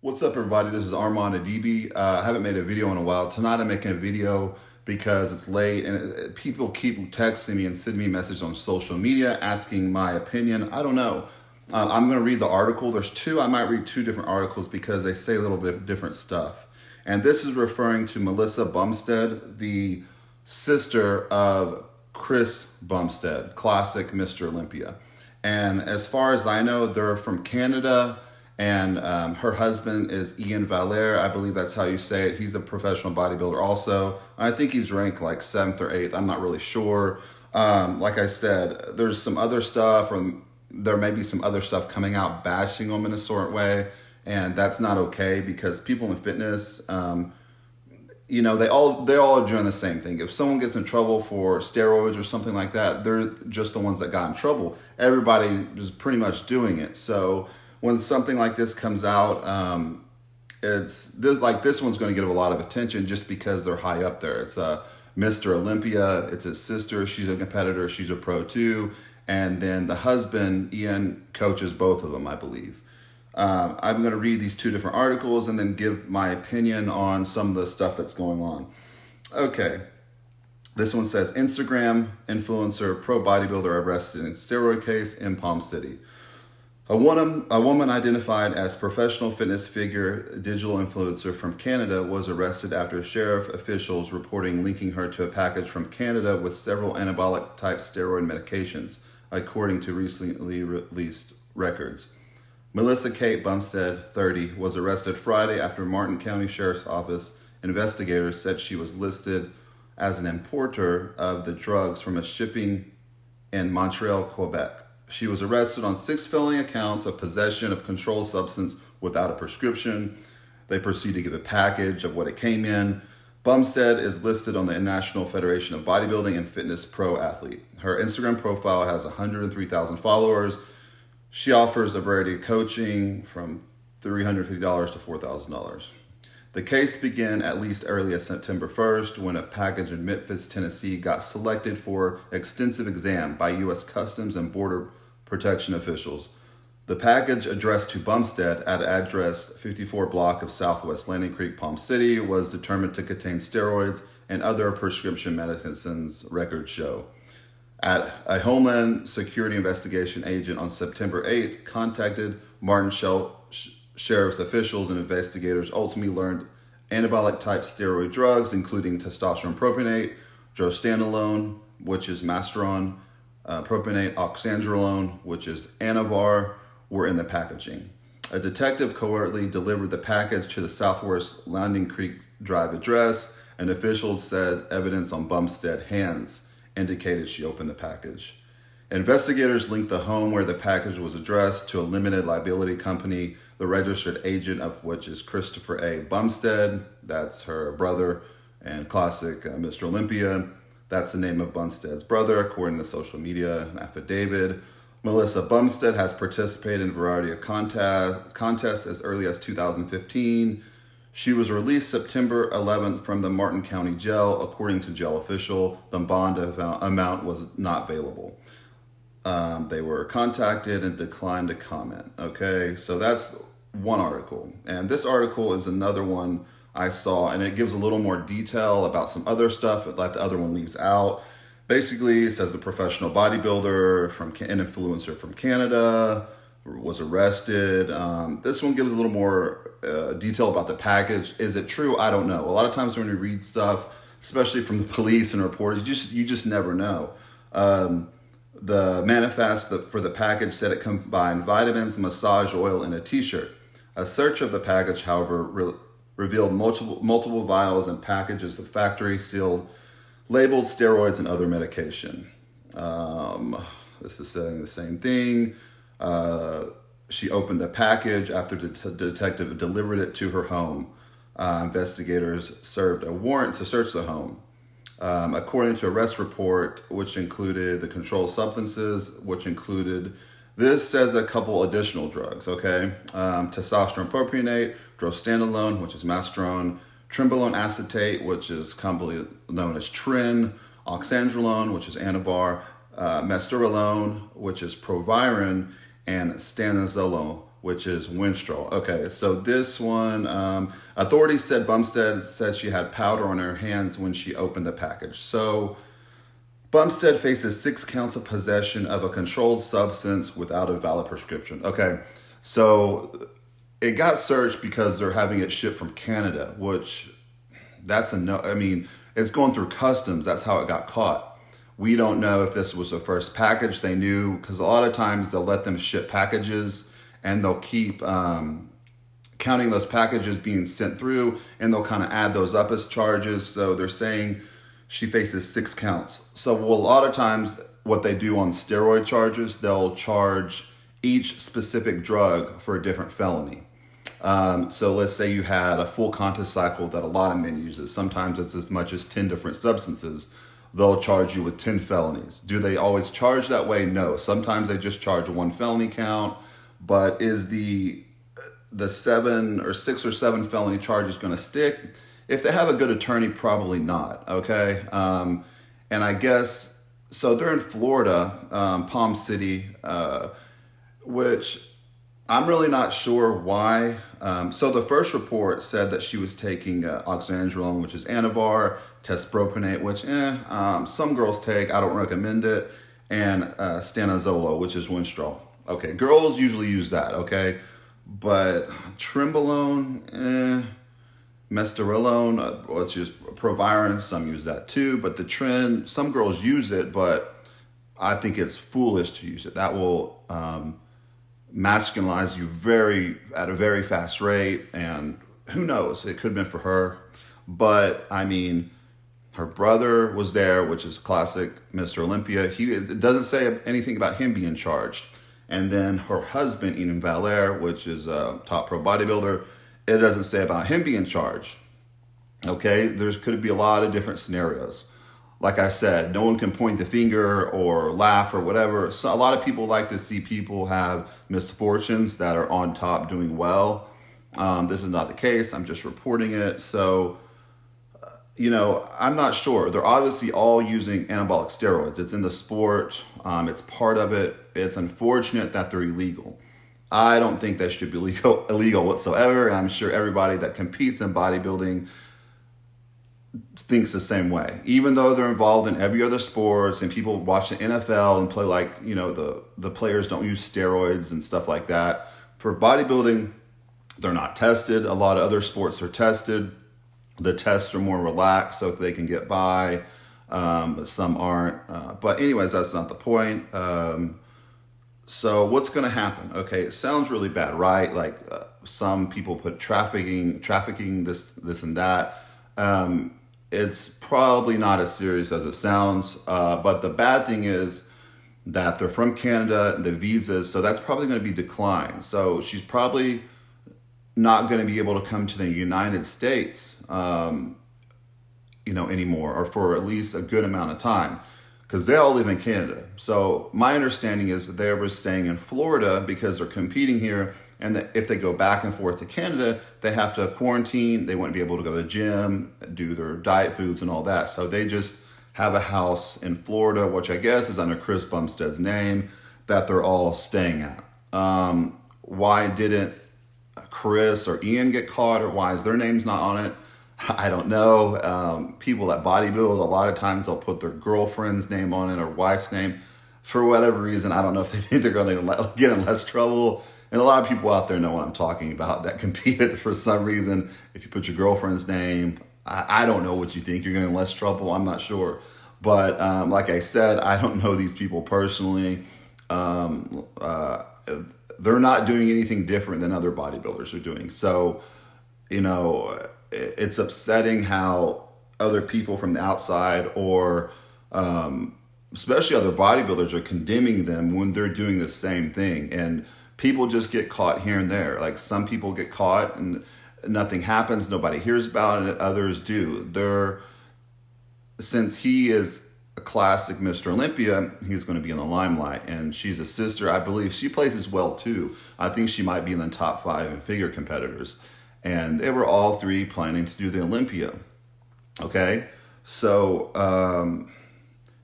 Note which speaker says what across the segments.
Speaker 1: What's up, everybody? This is Armand Adibi. I haven't made a video in a while. Tonight I'm making a video because it's late and people keep texting me and sending me messages on social media asking my opinion. I don't know. I'm going to read the article. There's two. I might read two different articles because they say a little bit different stuff. And this is referring to Melissa Bumstead, the sister of Chris Bumstead, classic Mr. Olympia. And as far as I know, they're from Canada. And her husband is Ian Valère. I believe that's how you say it. He's a professional bodybuilder also. I think he's ranked like 7th or 8th. I'm not really sure. Like I said, there's some other stuff, or there may be some other stuff coming out bashing them in a sort of way. And that's not okay because people in fitness, they all are doing the same thing. If someone gets in trouble for steroids or something like that, they're just the ones that got in trouble. Everybody is pretty much doing it. So when something like this comes out, this one's going to get a lot of attention just because they're high up there. It's Mr. Olympia. It's his sister. She's a competitor. She's a pro too. And then the husband, Ian, coaches both of them, I believe. I'm going to read these two different articles and then give my opinion on some of the stuff that's going on. Okay. This one says, Instagram influencer, pro bodybuilder arrested in steroid case in Palm City. A woman identified as professional fitness figure, digital influencer from Canada was arrested after sheriff officials reporting linking her to a package from Canada with several anabolic-type steroid medications, according to recently released records. Melissa Kate Bumstead, 30, was arrested Friday after Martin County Sheriff's Office investigators said she was listed as an importer of the drugs from a shipping in Montreal, Quebec. She was arrested on 6 felony accounts of possession of controlled substance without a prescription. They proceed to give a package of what it came in. Bumstead is listed on the International Federation of Bodybuilding and Fitness Pro Athlete. Her Instagram profile has 103,000 followers. She offers a variety of coaching from $350 to $4,000. The case began at least early as September 1st when a package in Memphis, Tennessee got selected for extensive exam by U.S. Customs and Border Protection officials. The package addressed to Bumstead at address 54 block of Southwest Landing Creek, Palm City was determined to contain steroids and other prescription medicines, records show. At a Homeland Security investigation agent on September 8th contacted Martin Sheriff's officials and investigators ultimately learned anabolic-type steroid drugs, including testosterone propionate, drostanolone, which is Masteron, propionate oxandrolone, which is Anavar, were in the packaging. A detective covertly delivered the package to the Southwest Landing Creek Drive address, and officials said evidence on Bumstead's hands indicated she opened the package. Investigators linked the home where the package was addressed to a limited liability company, the registered agent of which is Christopher A. Bumstead. That's her brother and classic Mr. Olympia. That's the name of Bumstead's brother, according to social media and affidavit. Melissa Bumstead has participated in a variety of contests as early as 2015. She was released September 11th from the Martin County Jail. According to jail official, the bond amount was not available. They were contacted and declined to comment. Okay, so that's one article. And this article is another one I saw, and it gives a little more detail about some other stuff that the other one leaves out. Basically, it says the professional bodybuilder, an influencer from Canada, was arrested. This one gives a little more detail about the package. Is it true? I don't know. A lot of times when you read stuff, especially from the police and reporters, you just never know. The manifest for the package said it combined vitamins, massage oil, and a t-shirt. A search of the package, however, revealed multiple vials and packages of factory sealed, labeled steroids and other medication. This is saying the same thing. She opened the package after the detective delivered it to her home. Investigators served a warrant to search the home. According to arrest report, which included the controlled substances, this says a couple additional drugs, okay? Testosterone propionate, drostanolone, which is Masteron, Trenbolone acetate, which is commonly known as Trin, oxandrolone, which is Anavar, Mestorolone, which is Proviron, and Stanozolone, which is Winstrol. Okay, so this one, authorities said Bumstead said she had powder on her hands when she opened the package. So Bumstead faces 6 counts of possession of a controlled substance without a valid prescription. Okay, so it got searched because they're having it shipped from Canada, which that's a no. I mean, it's going through customs. That's how it got caught. We don't know if this was the first package they knew, because a lot of times they'll let them ship packages and they'll keep counting those packages being sent through, and they'll kind of add those up as charges. So they're saying she faces 6 counts. So a lot of times what they do on steroid charges, they'll charge each specific drug for a different felony. So let's say you had a full contact cycle that a lot of men uses. Sometimes it's as much as 10 different substances. They'll charge you with 10 felonies. Do they always charge that way? No. Sometimes they just charge 1 felony count. But is the 7 or 6 or 7 felony charges going to stick? If they have a good attorney, probably not. Okay. And I guess, so they're in Florida, Palm City, which I'm really not sure why. So the first report said that she was taking oxandrolone, which is Anavar, testpropanate, which some girls take. I don't recommend it. And stanozolol, which is Winstrol. Okay, girls usually use that, okay? But Trenbolone, Mestarelone, let's use Proviron, some use that too. But the trend, some girls use it, but I think it's foolish to use it. That will masculinize you at a very fast rate, and who knows, it could have been for her. But I mean, her brother was there, which is classic Mr. Olympia. It doesn't say anything about him being charged. And then her husband, Ian Valère, which is a top pro bodybuilder, it doesn't say about him being charged. Okay, could be a lot of different scenarios. Like I said, no one can point the finger or laugh or whatever. So a lot of people like to see people have misfortunes that are on top doing well. This is not the case. I'm just reporting it. So, I'm not sure. They're obviously all using anabolic steroids. It's in the sport. It's part of it. It's unfortunate that they're illegal. I don't think that should be illegal whatsoever. And I'm sure everybody that competes in bodybuilding thinks the same way, even though they're involved in every other sports and people watch the NFL and play like, the players don't use steroids and stuff like that. For bodybuilding, they're not tested. A lot of other sports are tested. The tests are more relaxed so they can get by. Some aren't. But anyways, that's not the point. So what's going to happen? Okay, it sounds really bad, right? Like some people put trafficking, this and that. It's probably not as serious as it sounds, but the bad thing is that they're from Canada, the visas, so that's probably going to be declined. So she's probably not going to be able to come to the United States, anymore, or for at least a good amount of time, because they all live in Canada. So my understanding is that they were staying in Florida because they're competing here. And that if they go back and forth to Canada, they have to quarantine. They wouldn't be able to go to the gym, do their diet foods and all that. So they just have a house in Florida, which I guess is under Chris Bumstead's name, that they're all staying at. Why didn't Chris or Ian get caught, or why is their names not on it? I don't know. People that bodybuild, a lot of times they'll put their girlfriend's name on it or wife's name. For whatever reason, I don't know if they think they're going to get in less trouble. And a lot of people out there know what I'm talking about that competed for some reason. If you put your girlfriend's name, I don't know what you think. You're getting in less trouble. I'm not sure. But like I said, I don't know these people personally. They're not doing anything different than other bodybuilders are doing. So, it's upsetting how other people from the outside or especially other bodybuilders are condemning them when they're doing the same thing. And people just get caught here and there. Like some people get caught and nothing happens. Nobody hears about it. Others do. Since he is a classic Mr. Olympia, he's going to be in the limelight. And she's a sister. I believe she places well too. I think she might be in the top 5 in figure competitors. And they were all 3 planning to do the Olympia. Okay? So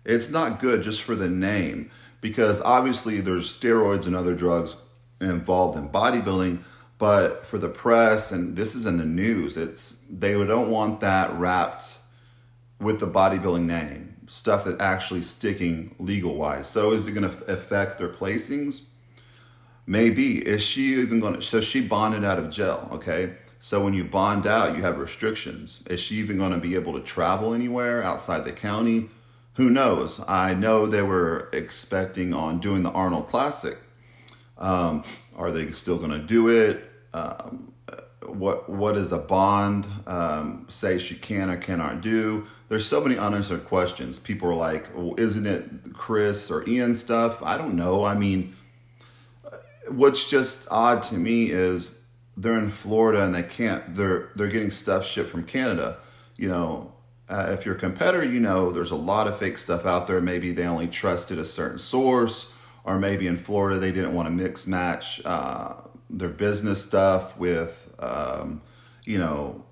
Speaker 1: it's not good just for the name, because obviously there's steroids and other drugs involved in bodybuilding, but for the press, and this is in the news, they don't want that wrapped with the bodybuilding name, stuff that's actually sticking legal wise. So is it going to affect their placings? Maybe. Is she even going to, so she bonded out of jail, okay? So when you bond out, you have restrictions. Is she even going to be able to travel anywhere outside the county? Who knows? I know they were expecting on doing the Arnold Classic. Are they still going to do it? What does a bond say she can or cannot do? There's so many unanswered questions. People are like, well, isn't it Chris or Ian stuff? I don't know. I mean, what's just odd to me is they're in Florida and they're getting stuff shipped from Canada. You know, if you're a competitor, you know, there's a lot of fake stuff out there. Maybe they only trusted a certain source, or maybe in Florida, they didn't want to mix match their business stuff with, you know,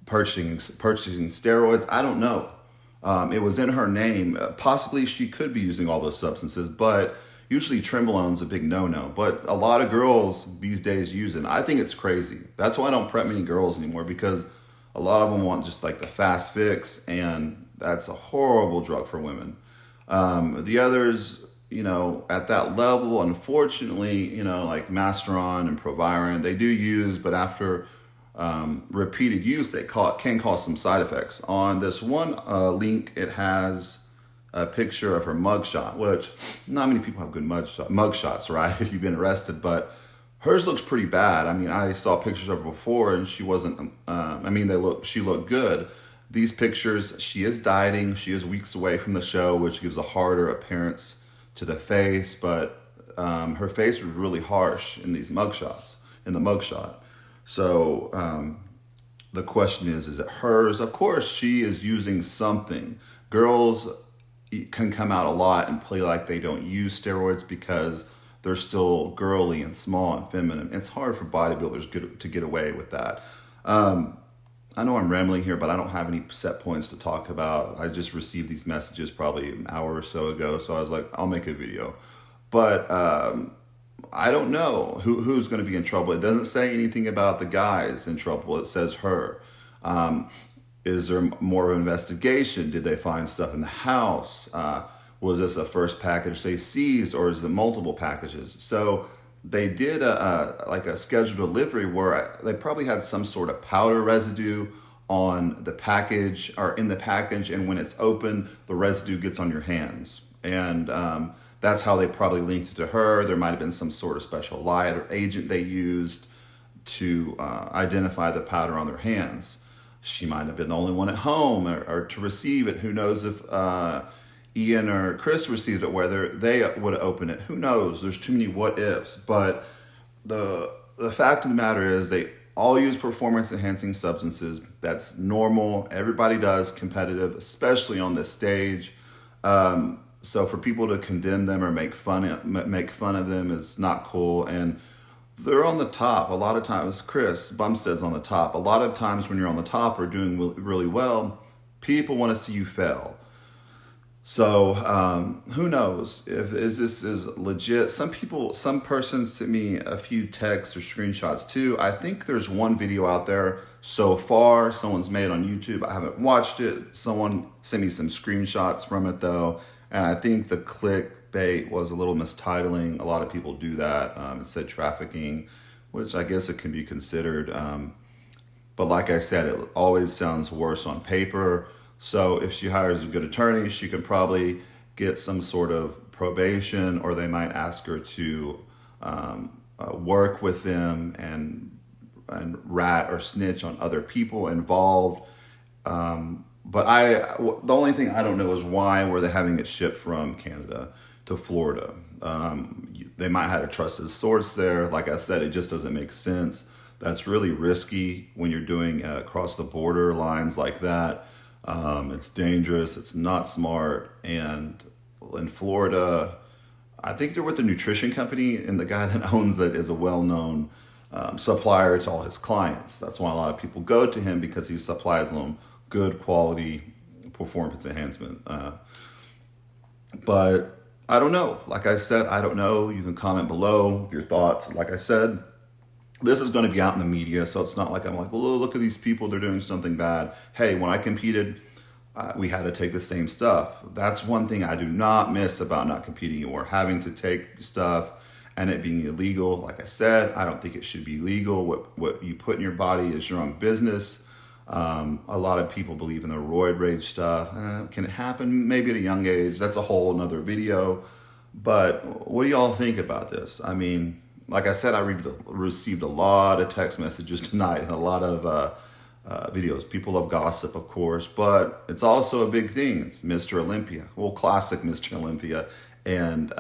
Speaker 1: purchasing steroids. I don't know. It was in her name. Possibly she could be using all those substances, but usually Trenbolone's a big no-no. But a lot of girls these days use it. I think it's crazy. That's why I don't prep many girls anymore, because a lot of them want just like the fast fix, and that's a horrible drug for women. The others, you know, at that level, unfortunately, you know, like Masteron and Proviron, they do use, but after repeated use, can cause some side effects. On this one link, it has a picture of her mugshot, which not many people have good mugshots, right? If you've been arrested, but hers looks pretty bad. I mean, I saw pictures of her before, and she wasn't. She looked good. These pictures, she is dieting. She is weeks away from the show, which gives a harder appearance to the face, but her face was really harsh in these mugshots, in the mugshot. So the question is it hers? Of course, she is using something. Girls can come out a lot and play like they don't use steroids because they're still girly and small and feminine. It's hard for bodybuilders to get away with that. I know I'm rambling here, but I don't have any set points to talk about. I just received these messages probably an hour or so ago, so I was like, I'll make a video. But I don't know who's going to be in trouble. It doesn't say anything about the guys in trouble. It says her. Is there more of an investigation? Did they find stuff in the house? Was this a first package they seized, or is it multiple packages? So they did a scheduled delivery where they probably had some sort of powder residue on the package or in the package, and when it's open, the residue gets on your hands. And that's how they probably linked it to her. There might have been some sort of special light or agent they used to identify the powder on their hands. She might have been the only one at home or to receive it. Who knows if Ian or Chris received it, whether they would have opened it. Who knows? There's too many what ifs. But the fact of the matter is they all use performance enhancing substances. That's normal. Everybody does, competitive, especially on this stage. So for people to condemn them or make fun of them is not cool. And they're on the top. A lot of times, Chris Bumstead's on the top. A lot of times when you're on the top or doing really well, people want to see you fail. So who knows if this is legit. Some person sent me a few texts or screenshots too. I think there's one video out there so far someone's made on YouTube. I haven't watched it. Someone sent me some screenshots from it though. And I think the clickbait was a little mistitling. A lot of people do that. It said trafficking, which I guess it can be considered. But like I said, it always sounds worse on paper. So if she hires a good attorney, she could probably get some sort of probation, or they might ask her to work with them and rat or snitch on other people involved. But the only thing I don't know is why were they having it shipped from Canada to Florida? They might have a trusted source there. Like I said, it just doesn't make sense. That's really risky when you're doing across the border lines like that. It's dangerous. It's not smart. And in Florida, I think they're with the nutrition company, and the guy that owns it is a well-known supplier to all his clients. That's why a lot of people go to him, because he supplies them good quality performance enhancement. But I don't know. Like I said, I don't know. You can comment below your thoughts. Like I said, this is going to be out in the media, so it's not like I'm like, well, look at these people, they're doing something bad. Hey, when I competed, we had to take the same stuff. That's one thing I do not miss about not competing anymore, having to take stuff and it being illegal. Like I said, I don't think it should be legal. What you put in your body is your own business. A lot of people believe in the roid rage stuff. Can it happen? Maybe at a young age. That's a whole nother video. But what do y'all think about this? I mean, like I said, I received a lot of text messages tonight and a lot of videos. People love gossip, of course, but it's also a big thing. It's Mr. Olympia. Well, classic Mr. Olympia. And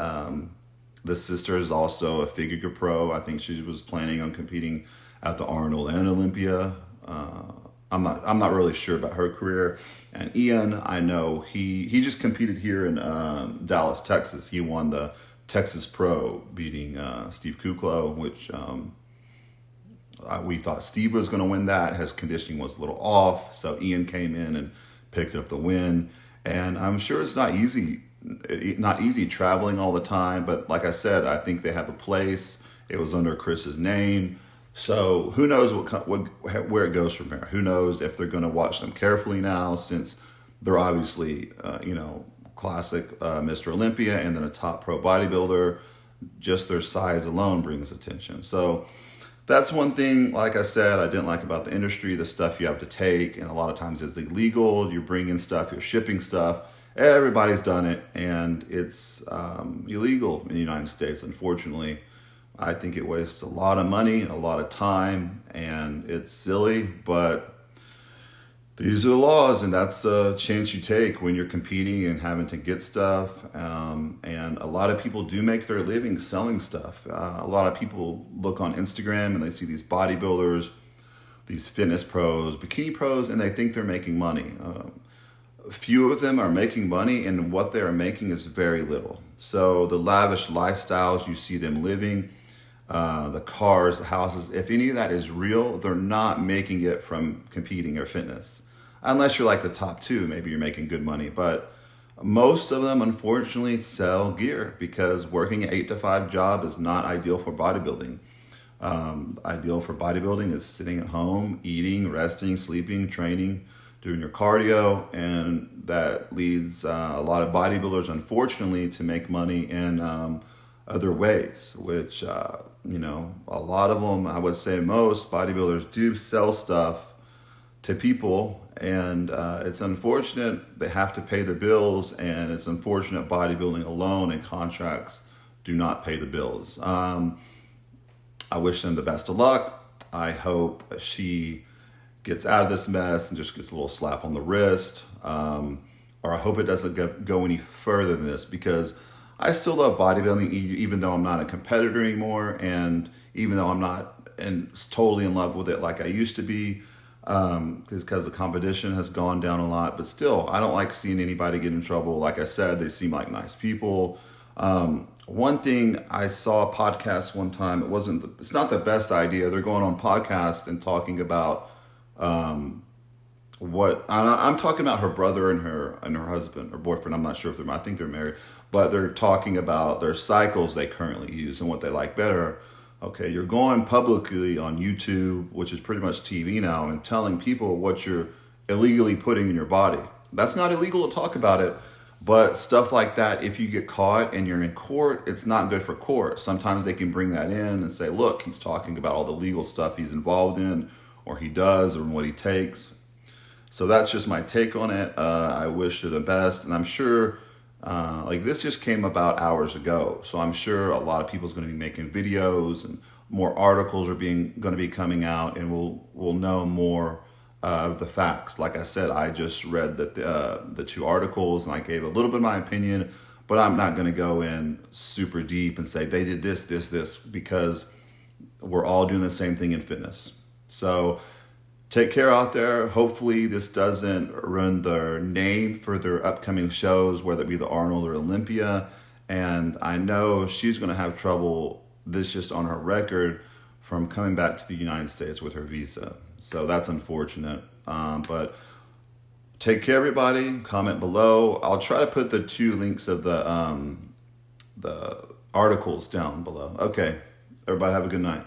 Speaker 1: the sister is also a figure pro. I think she was planning on competing at the Arnold and Olympia. I'm not really sure about her career. And Ian, I know he just competed here in Dallas, Texas. He won the Texas Pro, beating Steve Kuklo, which we thought Steve was going to win that. His conditioning was a little off, so Ian came in and picked up the win. And I'm sure it's not easy traveling all the time, but like I said, I think they have a place. It was under Chris's name. So who knows where it goes from here? Who knows if they're going to watch them carefully now, since they're obviously, classic Mr. Olympia and then a top pro bodybuilder. Just their size alone brings attention. So that's one thing, like I said, I didn't like about the industry, the stuff you have to take. And a lot of times it's illegal. You're bringing stuff, you're shipping stuff. Everybody's done it. And it's illegal in the United States, unfortunately. I think it wastes a lot of money, a lot of time, and it's silly, but these are the laws, and that's a chance you take when you're competing and having to get stuff. And a lot of people do make their living selling stuff. A lot of people look on Instagram and they see these bodybuilders, these fitness pros, bikini pros, and they think they're making money. Few of them are making money, and what they are making is very little. So the lavish lifestyles you see them living, the cars, the houses, if any of that is real, they're not making it from competing or fitness. Unless you're like the top two, maybe you're making good money. But most of them, unfortunately, sell gear, because working an 8-to-5 job is not ideal for bodybuilding. Ideal for bodybuilding is sitting at home, eating, resting, sleeping, training, doing your cardio, and that leads a lot of bodybuilders, unfortunately, to make money in other ways, which, a lot of them, I would say most bodybuilders do sell stuff to people, and it's unfortunate they have to pay the bills, and it's unfortunate bodybuilding alone and contracts do not pay the bills. I wish them the best of luck. I hope she gets out of this mess and just gets a little slap on the wrist, or I hope it doesn't go any further than this, because I still love bodybuilding, even though I'm not a competitor anymore, and even though I'm not totally in love with it like I used to be, because the competition has gone down a lot. But still, I don't like seeing anybody get in trouble. Like I said, they seem like nice people. One thing, I saw a podcast one time. It's not the best idea. They're going on podcast and talking about I'm talking about her brother and her husband or boyfriend. I'm not sure I think they're married, but they're talking about their cycles they currently use and what they like better. Okay, you're going publicly on YouTube, which is pretty much TV now, and telling people what you're illegally putting in your body. That's not illegal to talk about it, but stuff like that, if you get caught and you're in court, it's not good for court. Sometimes they can bring that in and say, look, he's talking about all the legal stuff he's involved in, or he does, or what he takes. So that's just my take on it. I wish her the best, and I'm sure this just came about hours ago, so I'm sure a lot of people's going to be making videos, and more articles are going to be coming out, and we'll know more of the facts. Like I said, I just read the 2 articles, and I gave a little bit of my opinion, but I'm not going to go in super deep and say they did this, because we're all doing the same thing in fitness. So take care out there. Hopefully this doesn't ruin their name for their upcoming shows, whether it be the Arnold or Olympia. And I know she's going to have trouble, this just on her record, from coming back to the United States with her visa. So that's unfortunate. But take care, everybody. Comment below. I'll try to put the 2 links of the the articles down below. Okay, everybody have a good night.